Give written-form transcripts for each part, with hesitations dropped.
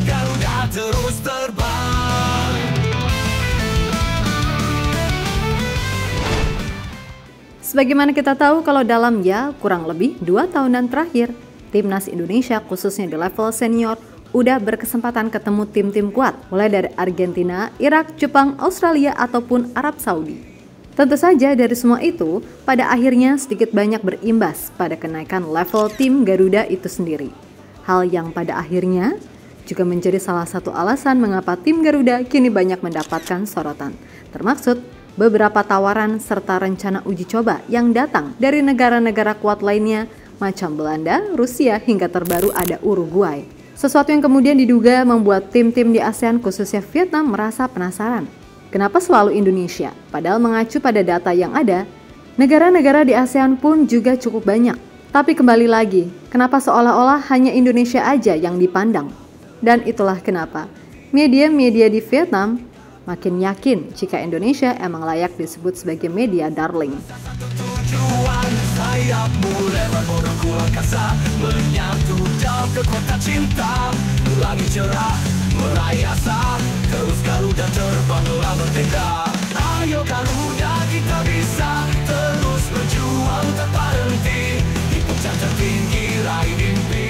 Garuda terus terbang. Sebagaimana kita tahu kalau dalam kurang lebih 2 tahunan terakhir, Timnas Indonesia khususnya di level senior udah berkesempatan ketemu tim-tim kuat, mulai dari Argentina, Irak, Jepang, Australia, ataupun Arab Saudi. Tentu saja dari semua itu, pada akhirnya sedikit banyak berimbas pada kenaikan level tim Garuda itu sendiri. Hal yang pada akhirnya juga menjadi salah satu alasan mengapa tim Garuda kini banyak mendapatkan sorotan, termaksud beberapa tawaran serta rencana uji coba yang datang dari negara-negara kuat lainnya macam Belanda, Rusia, hingga terbaru ada Uruguay. Sesuatu yang kemudian diduga membuat tim-tim di ASEAN khususnya Vietnam merasa penasaran. Kenapa selalu Indonesia? Padahal mengacu pada data yang ada, negara-negara di ASEAN pun juga cukup banyak. Tapi kembali lagi, kenapa seolah-olah hanya Indonesia aja yang dipandang? Dan itulah kenapa media-media di Vietnam makin yakin jika Indonesia emang layak disebut sebagai media darling. Tujuan sayapmu lebar bodohku angkasa, menyatu jauh ke kota cinta, langit cerah meraih asa, terus Garuda terbanglah merdeka. Ayo Garuda kita bisa terus berjuang tanpa henti, di puncak tertinggi raih mimpi.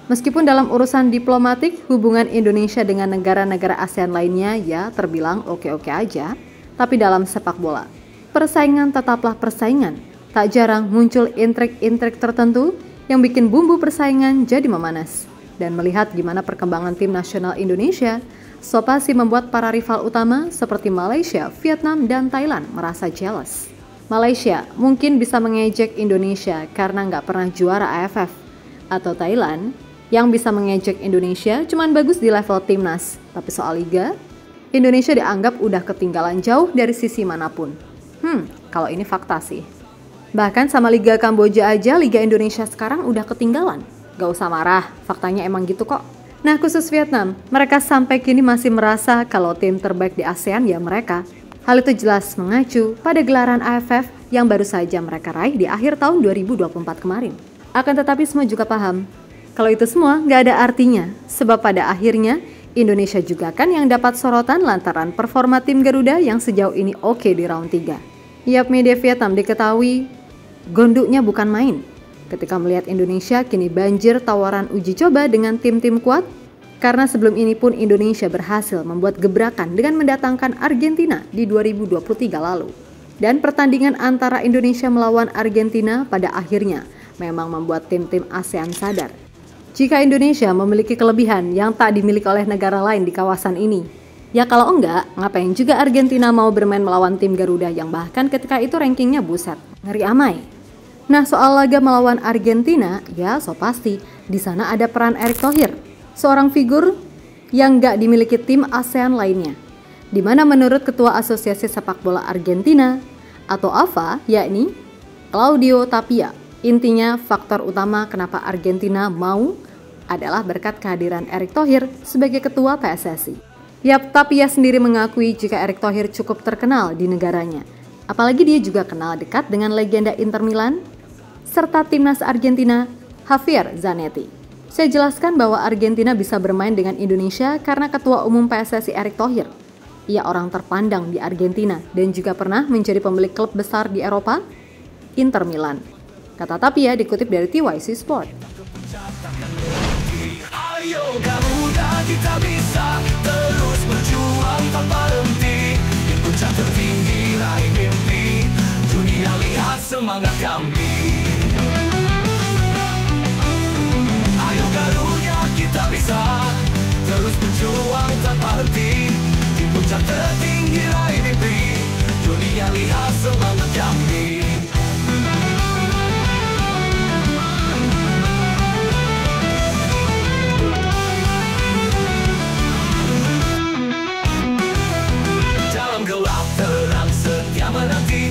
Meskipun dalam urusan diplomatik, hubungan Indonesia dengan negara-negara ASEAN lainnya terbilang oke-oke aja, tapi dalam sepak bola, persaingan tetaplah persaingan. Tak jarang muncul intrik-intrik tertentu yang bikin bumbu persaingan jadi memanas. Dan melihat gimana perkembangan tim nasional Indonesia, so pasti membuat para rival utama seperti Malaysia, Vietnam, dan Thailand merasa jealous. Malaysia mungkin bisa mengejek Indonesia karena nggak pernah juara AFF. Atau Thailand yang bisa mengejek Indonesia cuman bagus di level timnas, tapi soal liga, Indonesia dianggap udah ketinggalan jauh dari sisi manapun. Kalau ini fakta sih. Bahkan sama Liga Kamboja aja, Liga Indonesia sekarang udah ketinggalan. Gak usah marah, faktanya emang gitu kok. Nah khusus Vietnam, mereka sampai kini masih merasa kalau tim terbaik di ASEAN ya mereka. Hal itu jelas mengacu pada gelaran AFF yang baru saja mereka raih di akhir tahun 2024 kemarin. Akan tetapi semua juga paham, kalau itu semua nggak ada artinya, sebab pada akhirnya Indonesia juga kan yang dapat sorotan lantaran performa tim Garuda yang sejauh ini oke di round 3. Yap, media Vietnam diketahui gondoknya bukan main ketika melihat Indonesia kini banjir tawaran uji coba dengan tim-tim kuat, karena sebelum ini pun Indonesia berhasil membuat gebrakan dengan mendatangkan Argentina di 2023 lalu. Dan pertandingan antara Indonesia melawan Argentina pada akhirnya memang membuat tim-tim ASEAN sadar jika Indonesia memiliki kelebihan yang tak dimiliki oleh negara lain di kawasan ini. Ya kalau enggak, ngapain juga Argentina mau bermain melawan tim Garuda yang bahkan ketika itu rankingnya buset, ngeri amai. Nah soal laga melawan Argentina, ya so pasti di sana ada peran Erick Thohir, seorang figur yang enggak dimiliki tim ASEAN lainnya. Di mana menurut Ketua Asosiasi Sepak Bola Argentina atau AFA, yakni Claudio Tapia, intinya faktor utama kenapa Argentina mau adalah berkat kehadiran Erick Thohir sebagai ketua PSSI. Yap, Tapia sendiri mengakui jika Erick Thohir cukup terkenal di negaranya. Apalagi dia juga kenal dekat dengan legenda Inter Milan serta timnas Argentina, Javier Zanetti. Saya jelaskan bahwa Argentina bisa bermain dengan Indonesia karena Ketua Umum PSSI Erick Thohir. Ia orang terpandang di Argentina dan juga pernah menjadi pemilik klub besar di Eropa, Inter Milan. Kata Tapia dikutip dari TYC Sport. Ayo Garuda kita bisa terus berjuang tanpa henti, di puncak tertinggi raih mimpi, dunia lihat semangat kami. Ayo Garuda kita bisa terus berjuang tanpa henti, di puncak tertinggi raih mimpi, dunia lihat semangat kami.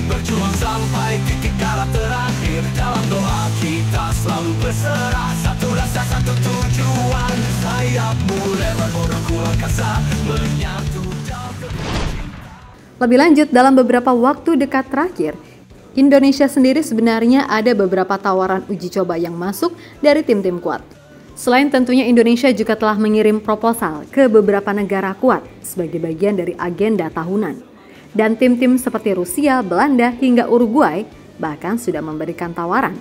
Berjuang sampai titik kalah terakhir, dalam doa kita selalu berserah, satu rasa satu tujuan, sayapmu lebar bodohku angkasa, menyatu jauh ke cinta. Lebih lanjut, dalam beberapa waktu dekat terakhir, Indonesia sendiri sebenarnya ada beberapa tawaran uji coba yang masuk dari tim-tim kuat. Selain tentunya Indonesia juga telah mengirim proposal ke beberapa negara kuat sebagai bagian dari agenda tahunan. Dan tim-tim seperti Rusia, Belanda, hingga Uruguay bahkan sudah memberikan tawaran.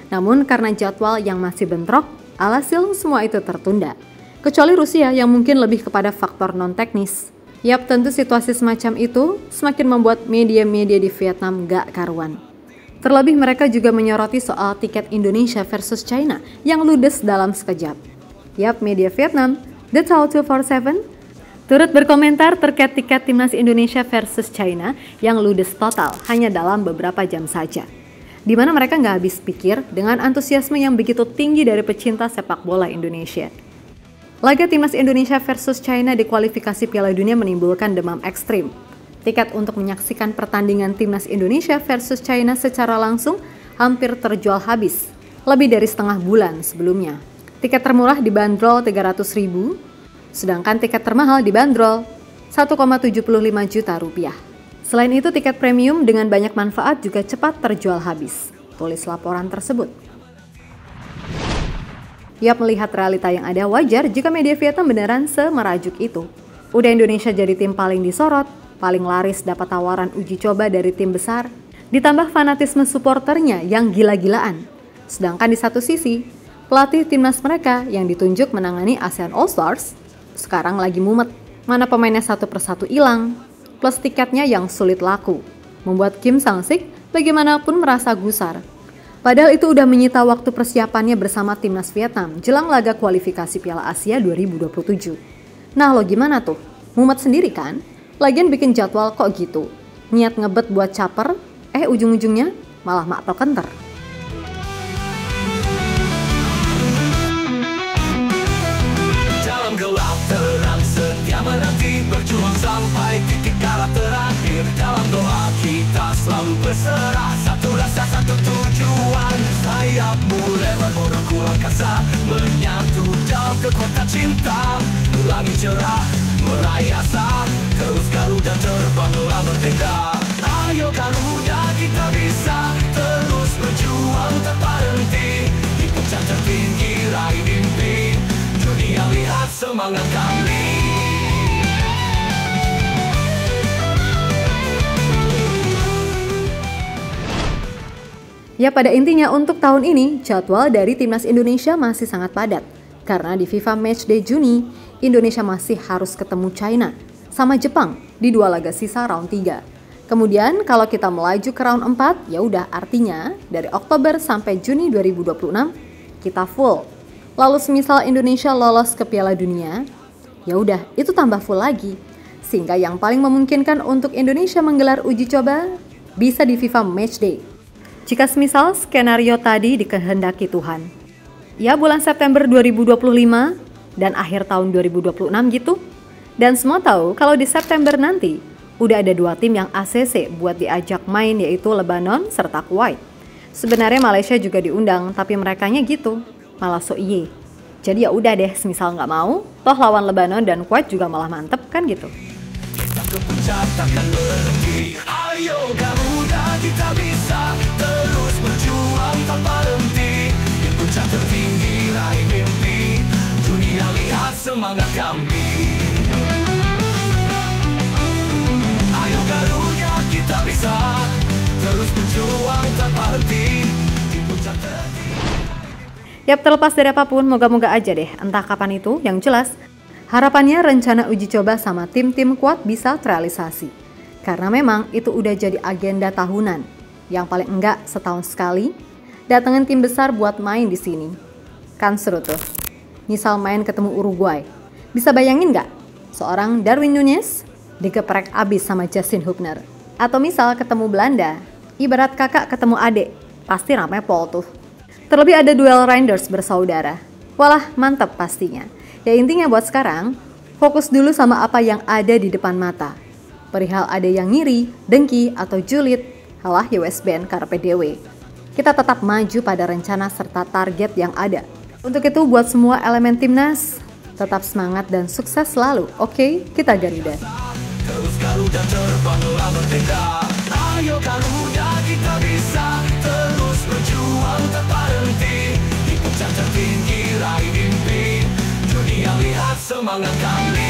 Namun karena jadwal yang masih bentrok, alhasil semua itu tertunda. Kecuali Rusia yang mungkin lebih kepada faktor non-teknis. Yap, tentu situasi semacam itu semakin membuat media-media di Vietnam gak karuan. Terlebih mereka juga menyoroti soal tiket Indonesia versus China yang ludes dalam sekejap. Yap, media Vietnam, The Tao 247, turut berkomentar terkait tiket timnas Indonesia versus China yang ludes total hanya dalam beberapa jam saja. Di mana mereka nggak habis pikir dengan antusiasme yang begitu tinggi dari pecinta sepak bola Indonesia. Laga timnas Indonesia versus China di kualifikasi Piala Dunia menimbulkan demam ekstrim. Tiket untuk menyaksikan pertandingan timnas Indonesia versus China secara langsung hampir terjual habis, lebih dari setengah bulan sebelumnya. Tiket termurah dibanderol 300.000, sedangkan tiket termahal dibanderol 1,75 juta rupiah. Selain itu, tiket premium dengan banyak manfaat juga cepat terjual habis, tulis laporan tersebut. Yap, melihat realita yang ada, wajar jika media Vietnam beneran semerajuk itu. Udah Indonesia jadi tim paling disorot, paling laris dapat tawaran uji coba dari tim besar, ditambah fanatisme suporternya yang gila-gilaan. Sedangkan di satu sisi, pelatih timnas mereka yang ditunjuk menangani ASEAN All Stars sekarang lagi mumet. Mana pemainnya satu persatu hilang, plus tiketnya yang sulit laku, membuat Kim Sang-sik bagaimanapun merasa gusar. Padahal itu udah menyita waktu persiapannya bersama timnas Vietnam jelang laga kualifikasi Piala Asia 2027. Nah, lo gimana tuh? Mumet sendiri kan? Lagian bikin jadwal kok gitu. Niat ngebet buat caper, ujung-ujungnya malah mak pelkenter. Dalam gelap terang setia menanti, berjuang sampai titik kala terakhir. Dalam doa kita selalu berserah, satu rasa satu tujuan. Sayapmu lebar bodohku angkasa, menyatu dalam kekuatan cinta. Langit cerah meraih asa, terus Garuda terbanglah merdeka. Ayo Garuda, kita bisa terus berjuang tanpa henti. Di puncak tertinggi raih mimpi, dunia lihat semangat kami. Ya, pada intinya untuk tahun ini jadwal dari timnas Indonesia masih sangat padat. Karena di FIFA Matchday Juni, Indonesia masih harus ketemu China sama Jepang di 2 laga sisa round 3. Kemudian kalau kita melaju ke round 4, ya udah artinya dari Oktober sampai Juni 2026 kita full. Lalu semisal Indonesia lolos ke Piala Dunia, ya udah itu tambah full lagi. Sehingga yang paling memungkinkan untuk Indonesia menggelar uji coba bisa di FIFA Matchday. Jika semisal skenario tadi dikehendaki Tuhan. Ya, bulan September 2025 dan akhir tahun 2026 gitu. Dan semua tahu kalau di September nanti udah ada 2 tim yang ACC buat diajak main, yaitu Lebanon serta Kuwait. Sebenarnya Malaysia juga diundang, tapi merekanya gitu, malah so iye. Jadi ya udah deh, semisal nggak mau, toh lawan Lebanon dan Kuwait juga malah mantep kan gitu. Kita ke puncak takkan berhenti. Ayo Garuda, kita bisa terus berjuang tanpa henti. Di puncak tertinggi raih mimpi, dunia lihat semangat kami. Ayo Garuda, kita bisa terus berjuang tanpa henti. Di puncak tertinggi. Yap, terlepas dari apapun, moga-moga aja deh, entah kapan itu, yang jelas harapannya rencana uji coba sama tim-tim kuat bisa terrealisasi. Karena memang itu udah jadi agenda tahunan, yang paling enggak setahun sekali, datengin tim besar buat main di sini. Kan seru tuh. Misal main ketemu Uruguay. Bisa bayangin nggak? Seorang Darwin Núñez digeprek abis sama Justin Hubner. Atau misal ketemu Belanda, ibarat kakak ketemu adik, pasti ramai pol tuh. Terlebih ada duel Reinders bersaudara. Walah, mantap pastinya. Ya intinya buat sekarang, fokus dulu sama apa yang ada di depan mata. Perihal ada yang ngiri, dengki, atau julid, halah ya wes ben karpe dewe. Kita tetap maju pada rencana serta target yang ada. Untuk itu buat semua elemen timnas, tetap semangat dan sukses selalu. Oke, kita Garuda. Terus Garuda terbanglah merdeka. Ayo Garuda, kita bisa terus berjuang tanpa henti. Di puncak tertinggi raih mimpi. semangat kami.